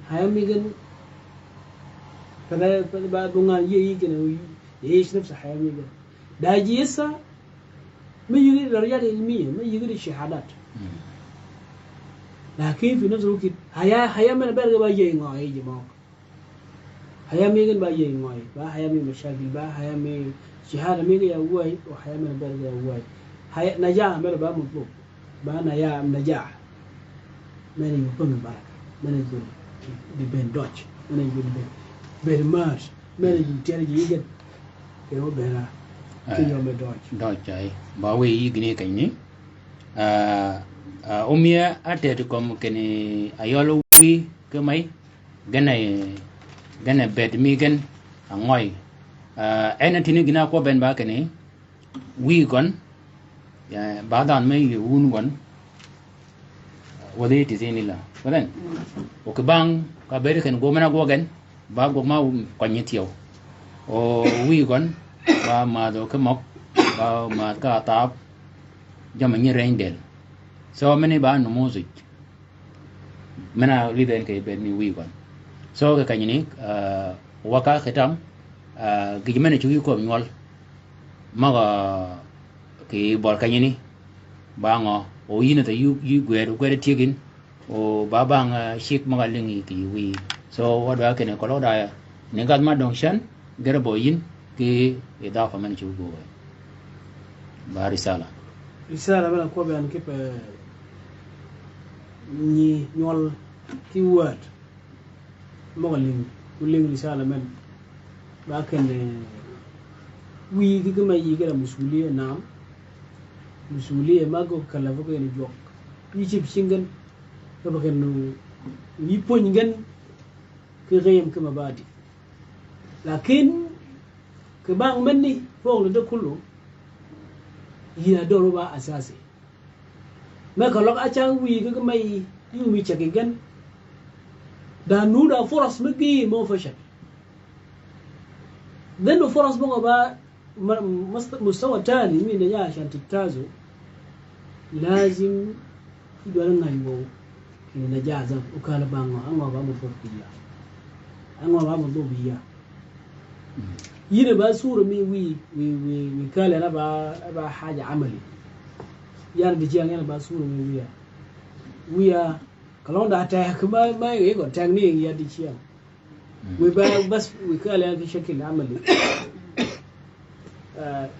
hayam migen kada ba dungan yi kene yi nafsa hayam migen daji yasa ما يجري درجات علمية ما يجري شهادات لكن في نفس الوقت هيا من بلغ باجي غاي جماعة هيا ميجن باجي غاي با هيا مي مشاكل با هيا مي شهادة ميجي يا واي وهيا من بلغ يا واي هيا نجاح من با مطلوب با نيا نجاح من يكون بركة من يقول دي بين دوتش من يقول بين مارش mẹ là tiền gì cái nó bé là khi nhau mẹ đòi chạy bảo vệ ý cái cái này omia ate to kom kene ayolo wi ke mai gane bet mi gen angoy ena tini gina ko ben ba kene wi gon ya badan mai un gon wade ti zenila wadan o ke bang ka bere ken go mena go gen ba go ma ko nyetiyo o wi gon ba ma do ke mok ba ma ka ta jama ni rendel so many ba no music mena leader ke ben ni wi gon so ka kanyini waka khetam gi mena chu ko nyol maga ke bor kanyini ba ngo o yina ta yu gwer tigin o ba bang shik maga lingi ki wi so wada ke ne ko da ne gad ma dong shan gere boyin ki ida fa man chu go ba risala bala ko ben ke ni ñol ki word mo ling risala men ba ken wi gi ma yi gara musuliye nam musuliye mago kala ko ni jok yi ci singan ko ba ken ni poñ ngen ke reyem ke mabadi lakin ke bang men ni fo de kullu yina doro ba asasi ma ka lok achang wi ga mai yu mi chake gan da nu da foras magi mo fasha dan no foras mo ba mustawa tani min da ya shan titazo lazim idolan ngayo ni na jaza ukala bango anwa ba mu fofiya anwa ba mu dobiya yina ba sura mi wi kala na ba haja amali yana da jiyan yana ba sura mi wiya kalon da ta kuma mai yi ko tang ni ya di ciyan wi ba bas wi kala ya shakil amali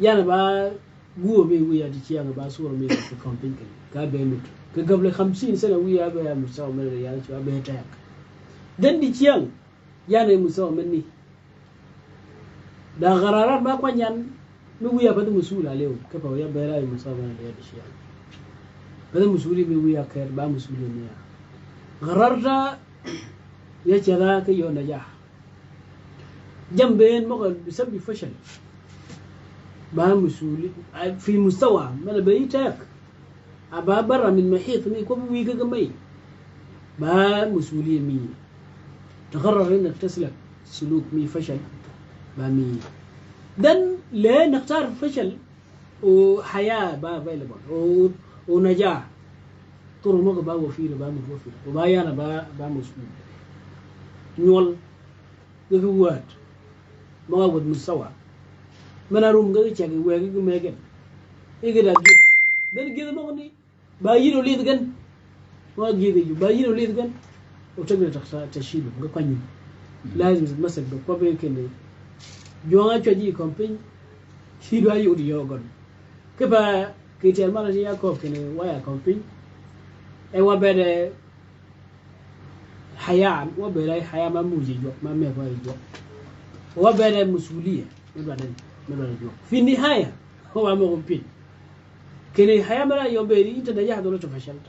yana ba guwa mi wiya di ciyan ba sura mi ko camping ka be mutu ka gable 50 sana wiya ba ya musawa mai ya ci ba ta yak dan di ciyan yana musawa mai da gararar ba kwanyan mi wiya ba da musula lew ka fa ya bayra yi musawa da ya dishi ba da musuli mi wiya kayar ba musuli ne ya gararta ya ce za ka yi naja jambayin maka bisabbi fashal ba musuli fi mustawa mana bai ta yak a ba barra min mahit mi ko wi ga mai ba musuli mi تقرر انك تسلك سلوك مي فشل بامي دن ليه نختار فشل وحياة با available ونجاح طول ما با وفير با مفوفير وبا يانا با مسؤول نول غوات ما ود مستوى من روم غي تشاغي ويغي ميغن يغدا جيت دن جيد ما ني با ييرو ليد غن ما جيد با ييرو ليد غن وتقدر تختار تشيل غكاني لازم تمسك بكوبي كني جوان تشجي كومبين شيلو ايو دي يوغن كبا كيتل مالجي ياكوب كني ويا كومبين اي وبدا حياه وبدا حياه ما موجي جو ما ميفاي جو وبدا مسؤوليه مبدا جو في النهايه هو مغبين كني حياه ما يوبيري انت نجاح دولة فشلت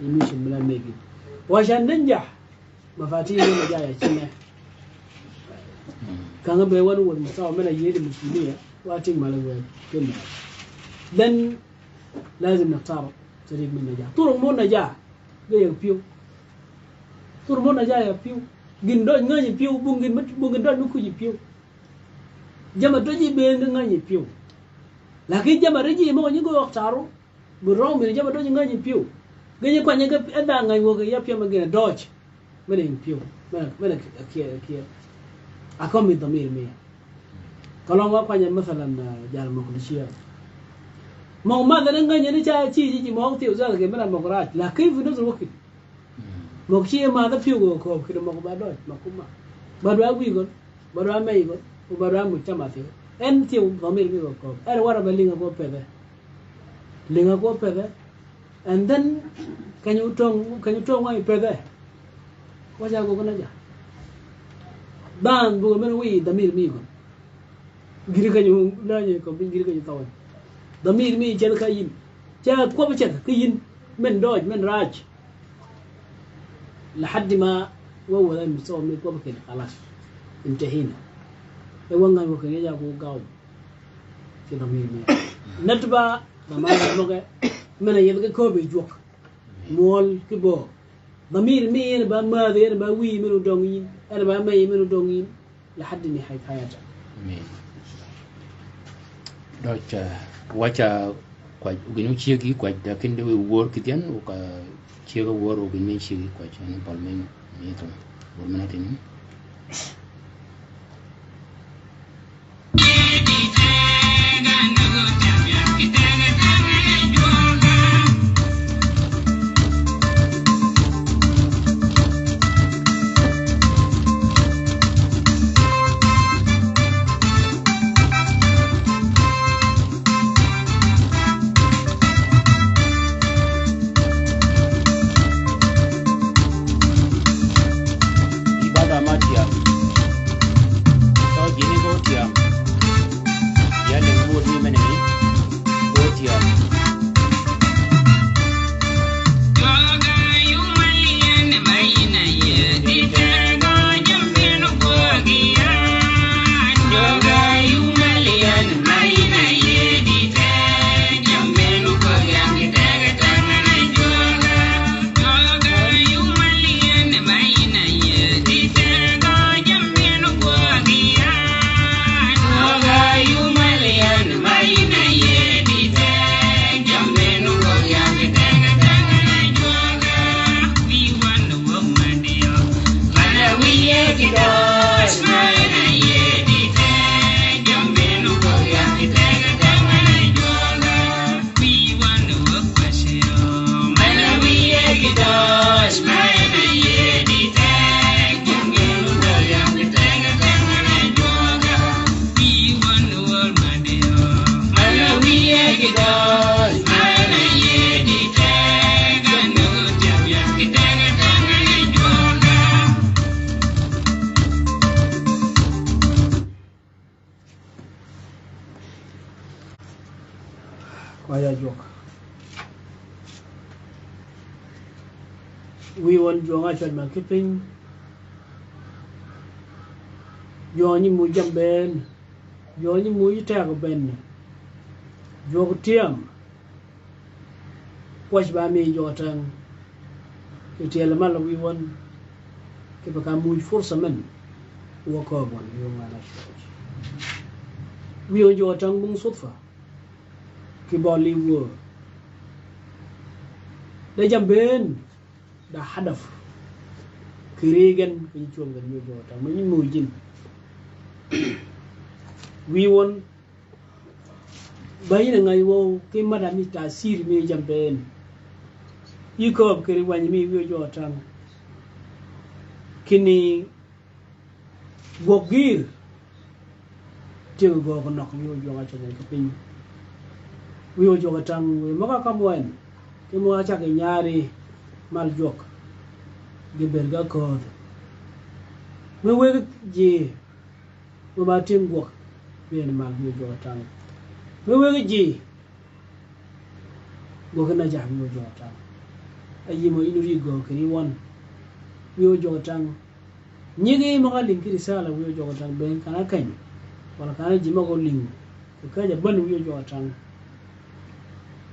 يمشي بلا ميجي وعشان ننجح مفاتيح النجاح كنا كان بيوان والمستوى من يد المسؤولية واتين مالك كنا لن لازم نختار طريق من النجاح طرق مو نجاح غير بيو طرق مو نجاح يا بيو جندو نغني بيو بونغن دو نكوجي بيو جما دوجي بين نغني بيو لكن جما رجي مو نيغو اختارو برو من جما دوجي نغني بيو غني كو نيغا ادا نغاي وغا يا بيو مغنا دوج من بيو من كي أكون من ضمير مية kalau ما قاني مثلا جال مقدسية ما ماذا نغني نجا تيجي ما وقتي وزاد كمان مقرات لكن في نفس الوقت مقشية ماذا فيه كوب كده ما بعدين ما كم بعد أقول يقول بعد ما يقول وبعد ما مجتمع فيه أنت ضمير مية كوب أنا ورا بلينغ كوب بذا لينغ كوب بذا and then can you tell why بذا وجا أقول نجا dan bu men wi damir mi ko giri ka ñu la ñu ko bi giri ka ñu taw damir mi chen ka yin cha ko ba chen ka yin men doj men raj لحد ما وهو ذا المستوى من قبل كده خلاص انتهينا يوانغا وكان يجا كو غاو في ضمير مي نتبا ما لوغه من يلقى كوبي جوك مول كبو ضمير مي با ما ذي با وي منو دونين انا با مي منو دونين لحد نهايه حياته docha wacha kwa uginu chiegi kwa dakinde we work kitian uka chiega wor uginu chiegi kwa chani palmen mito burmana tini Kwaya joka we won jonga chan ma kiping yoni mu jamben yoni mu yita ko ben jogo tiam kwash ba mi jotan kitel mal we won ke ba mu fursa men wo ko bon yo ngana shi we won jotan bung sutfa ki Bollywood da jamben da hadaf kirigen ki chuom gan yo jota mun mu jin wi won bayina ngai wo ki madami tasir mi jamben yiko kiri wani mi yo jota kini gogir tiyo go ko nok yo jota chen ko pin wiyo joka tang we maka kamwen ke mo acha ke nyari mal jok ge berga ko we ji we ba tim gok we ni mal wiyo joka tang we ji go kana ja wiyo joka tang ayi mo inu ri go kri won wiyo joka tang nyige maka linki risala wiyo joka tang ben kana kan wala kana ji mako ling ko kaja ban wiyo joka tang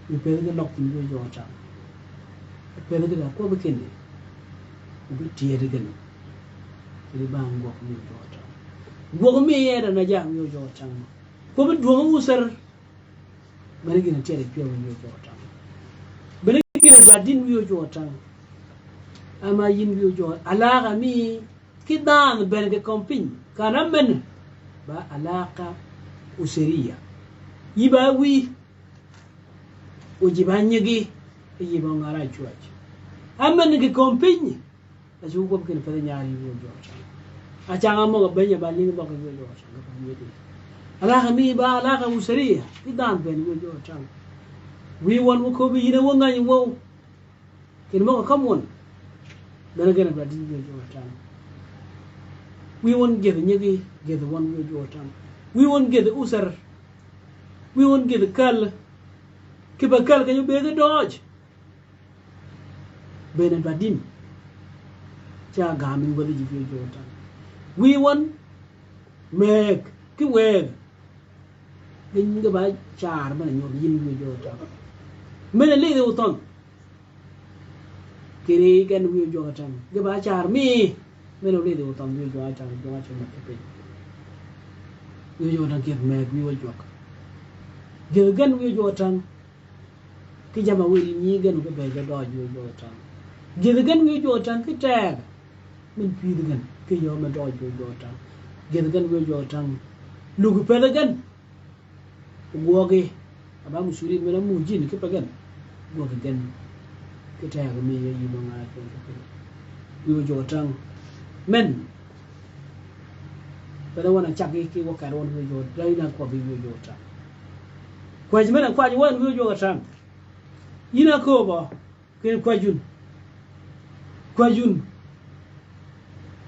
we pay the lock in your town. A pay the lock of Kennedy. We tear again. The bang walk in your town. Walk me air and a jam your town. Go with Dwong, sir. But again, a cherry pure in your town. But again, I didn't view your town. Am I in your joy? Alaga me, kid down the Benedict company. Caramen, but Alaka Useria. Yiba we. Ujibanyagi yibangara chuach amman ke kompinyi asu ko ken fa nyaari yo jota achanga mo banya balini ba ko yo jota ko yedi ala khami ba ala ka usariya idan ben yo jota wi won ko bi yina wonga ni wo ken mo kam won dana gena ba di yo jota we won't get the nyagi get the one we do tan we won't get the usar we won't get the kal ke ba kal kanyo be the dodge benen badin cha gamin wali ji we do tan we won make ki we din ga ba char man nyo yin we do tan men le do tan kiri kan we do tan ga ba char mi men le do tan we do tan do cha ma ke we do tan ke me we will jok ge gan we do tan ki jama we ni gan ga be ga do we do tan ge gan we do tan ki tag min pi gan ki yo ma do we do tan ge gan we do tan lu gu pe gan wo ge aba musuri mena mu jin ki pa gan wo ge gan ki tag mi ye yi mo nga ko we do tan men pero wana chaki ki wo ka ron we do dai na ko bi we do tan kwa jimena kwa jwan we do tan ina ko ba ke kwa jun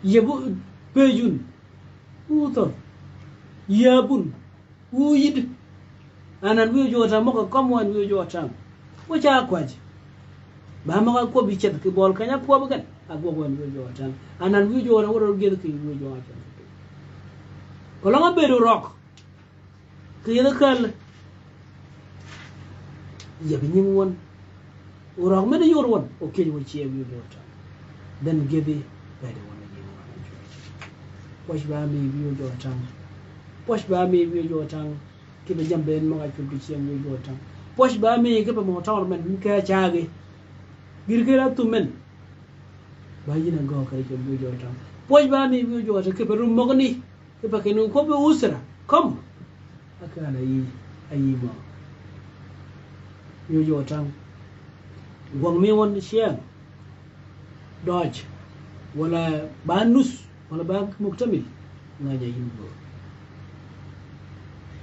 yebu pejun uto yabun uyid anan we do tan mo ko komwan we do tan wo cha kwaji ba ma ko bi chet ki bol kanya ko ba gan agwo gon we do tan anan we do na woro gel ki we do tan ko la be do rock ki yeda kal yebi nyim won rock me de yor won o ke wo chi we do tan then gebe be de won ni posh ba mi we do tan posh ba mi we do tan ki be jambe mo ga chu chi we do tan posh ba mi ke be mo tawr men ka chaage girgera tu men ba yina go ka ke we do tan posh ba mi we do tan ke be rum mo ni ke ba ke no ko be usra kom akana yi ayi mo yo yo tan wong mi won shen dodge wala banus wala ba muktamil ngaja yimbo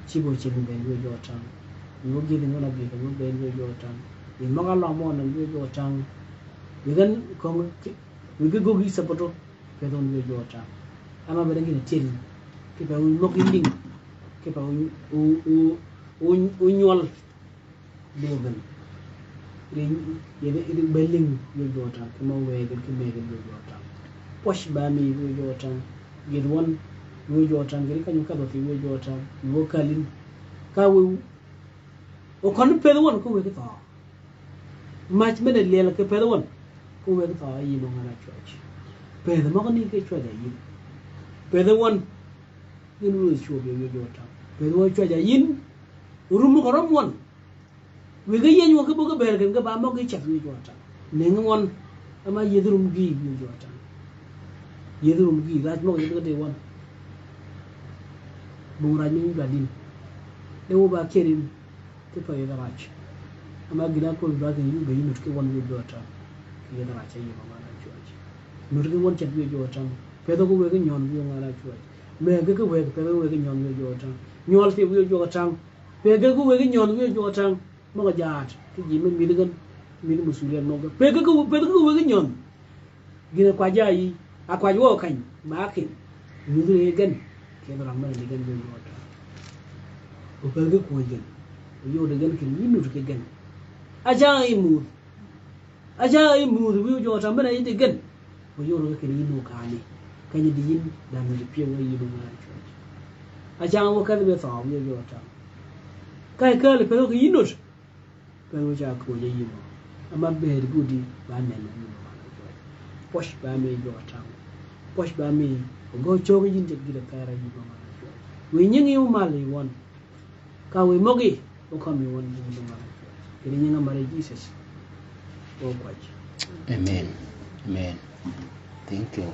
chibo chibo ben yo yo tan yo gi ni wala bi ko ben yo yo tan ni ma la mo na yo yo tan we gan ko we go gi sapoto ke don yo yo tan ama ba ngi tel ke ba mo gi ding ke ba o nyol dogan yede idi belling yo jota ko mo wege ko mege yo jota posh ba mi yo jota gid won yo jota ngiri kanyu ka do fi yo jota yo kalin ka wu o kon pe won ko wege ta match me de lela ke pe won ko wege ta yi mo ngana church pe de mo ni ke chwa da yi pe de won ni lu chu be yo jota pe de won chwa da yin rumu ko rom won we ga yen wo ko bo ber ga ba mo ga chat wi jota ne ngon ama yedrum gi wi jota yedrum gi raj mo ga de won bu raj ni ga din de wo ba kerim ke pa yeda raj ama gina ko ba ga yu ga yu ke won wi jota yeda raj yi ma na chuaj nur ga won chat wi jota pe do ko we ga nyon wi ma na chuaj me ga ko we pe do we ga nyon wi jota nyol fi wi jota pe ga ko we ga nyon wi jota mo jaat ki jimen mi degan mi musulian no ga pe ko we nyon gina kwa jayi akwa wo kan ma kin mi de gan ke ba ma de gan do wata o pe ko gan yo de gan kin mi ke gan aja imu wi jo ta mana yin gan o yo ro ke ni no ka ni kan yi din da mi pe wo yi do ma aja wo ka be fa wi jo ta kai ka le pe ko yi no pero ja ko ye yi mo ama be de gudi ba ne le mo ma jo posh ba me jo ta posh ba me go cho gi jin de gi ka ra yi mo ma jo we nyin yi ma le won ka we mo gi o ka mi won mo ma jo ke ni nga mare Jesus o kwaji Amen. Amen. Thank you.